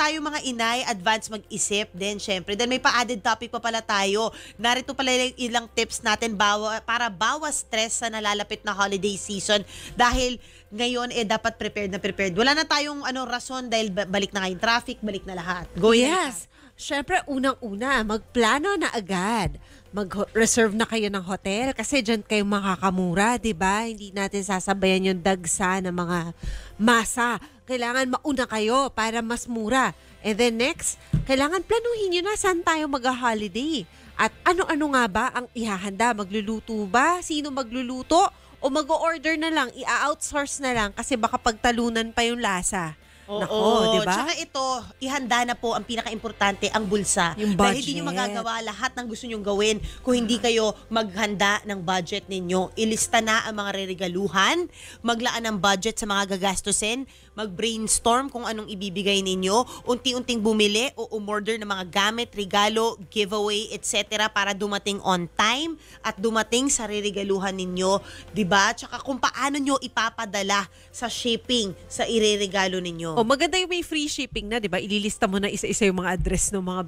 tayo mga inay, advance mag-isip din syempre. Then may pa-added topic pa pala tayo. Narito pala ilang tips natin para bawas stress sa nalalapit na holiday season. Dahil ngayon dapat prepared na prepared. Wala na tayong rason dahil balik na ngayong traffic, balik na lahat. Go Yes. Siyempre, unang-una, magplano na agad. Mag-reserve na kayo ng hotel kasi dyan kayo makakamura, di ba? Hindi natin sasabayan yung dagsa ng mga masa. Kailangan mauna kayo para mas mura. And then next, kailangan planuhin nyo na saan tayo mag-holiday. At ano-ano nga ba ang ihahanda? Magluluto ba? Sino magluluto? O mag-order na lang, i-outsource na lang kasi baka pagtalunan pa yung lasa. Oo, diba? Tsaka ito, ihanda na po ang pinaka-importante, ang bulsa. Yung budget. Dahil hindi nyo magagawa lahat ng gusto nyong gawin kung hindi kayo maghanda ng budget ninyo. Ilista na ang mga reregaluhan, maglaan ng budget sa mga gagastusin, mag-brainstorm kung anong ibibigay ninyo, unti-unting bumili o umorder ng mga gamit, regalo, giveaway, etc. para dumating on time at dumating sa reregaluhan ninyo. Diba? Tsaka kung paano nyo ipapadala sa shipping sa ireregalo ninyo. O maganda yung may free shipping na, di ba? Ililista mo na isa-isa yung mga address ng mga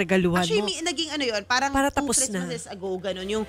regaluhan mo. Actually, naging yun, parang para 2 tapos Christmases ago, ganun. Yung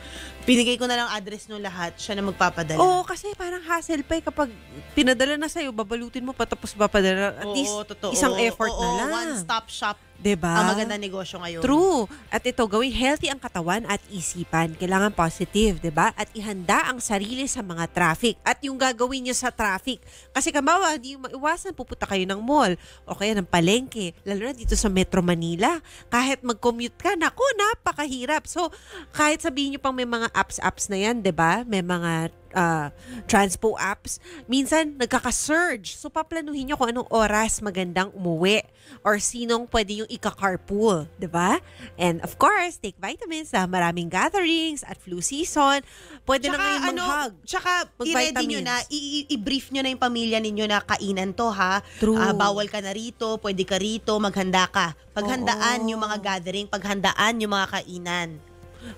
binigay ko na lang address ng lahat, siya na magpapadala. Oo, kasi parang hassle pa kapag pinadala na sa'yo, babalutin mo pa tapos papadala. At least, totoo. isang effort na lang. One-stop shop. Diba? Ang maganda negosyo ngayon. True. At ito, gawing healthy ang katawan at isipan. Kailangan positive, diba? At ihanda ang sarili sa mga traffic. At yung gagawin nyo sa traffic. Kasi kamawa, hindi yung maiwasan, pupunta kayo ng mall o kaya ng palengke. Lalo na dito sa Metro Manila. Kahit mag-commute ka, naku, napakahirap. So, kahit sabihin nyo pang may mga apps na yan, diba? May mga transpo apps, minsan nagkaka-surge. So, paplanuhin nyo kung anong oras magandang umuwi or sinong pwede yung ika-carpool, diba? And of course, take vitamins sa maraming gatherings at flu season. Pwede Tsaka, na ngayon mag-hug. Tsaka, i-ready nyo na, i-brief nyo na yung pamilya ninyo na kainan to, ha? True. Bawal ka na rito, pwede ka rito, maghanda ka. Paghandaan yung mga gathering, paghandaan yung mga kainan.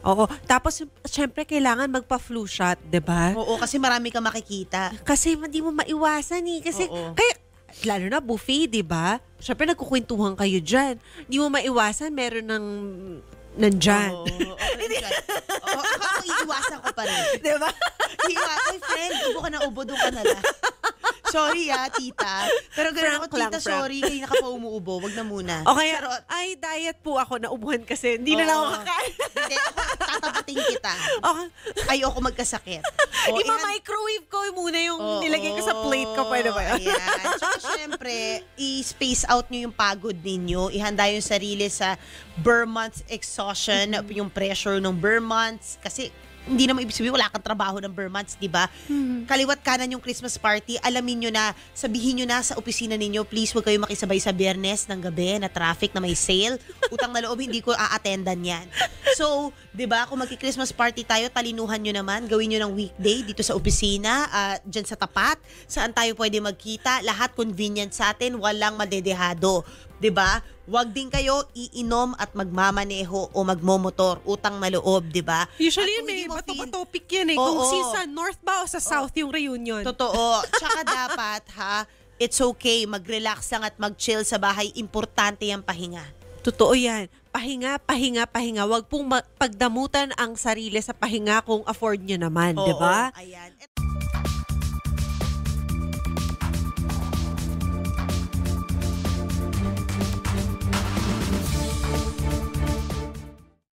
Oo. Tapos, syempre, kailangan magpa-flu shot, diba? Oo, kasi marami ka makikita. Kasi hindi mo maiwasan eh. Kasi, kaya, lalo na buffet, diba? Syempre, nagkukwentuhan kayo dyan. Hindi mo maiwasan, meron ng nandyan. Oo, ako iiwasan ko pa rin. Diba? Oy, friend, ubo ka na ubo, doon ka na lang. Sorry tita. Pero ganun ako, tita, sorry. Kayo na ka pa umuubo. Wag na muna. Okay, ay, diet po ako. Naubuhan kasi. Hindi na lang ako kakain. Hindi, tatapating kita. Okay. Ayoko magkasakit. Ima-microwave ko muna yung nilagay ko sa plate ko. Pwede ba yun? Ayan. So, syempre, i-space out nyo yung pagod ninyo. Ihanda yung sarili sa Burr months exhaustion, yung pressure ng Burr months. Kasi, hindi naman ibig sabihin, wala kang trabaho ng Burr months, di ba? Kaliwat kanan yung Christmas party, alamin nyo na, sabihin nyo na sa opisina ninyo, please huwag kayo makisabay sa Biyernes ng gabi na traffic na may sale. Utang na loob, hindi ko a-attendan yan. So, di ba, kung magki-Christmas party tayo, talinuhan nyo naman, gawin nyo ng weekday dito sa opisina, dyan sa tapat, saan tayo pwede magkita, lahat convenient sa atin, walang madedehado. 'Di ba? Huwag din kayo iinom at magmamaneho o magmomotor, utang na loob, 'di ba? Usually may topic yan eh. Kung sa north ba o sa south yung reunion. Totoo. Tsaka dapat it's okay, mag-relax lang at mag-chill sa bahay. Importante yung pahinga. Totoo yan. Pahinga, pahinga, pahinga. Huwag pong pagdamutan ang sarili sa pahinga kung afford nyo naman, di ba? Ayan.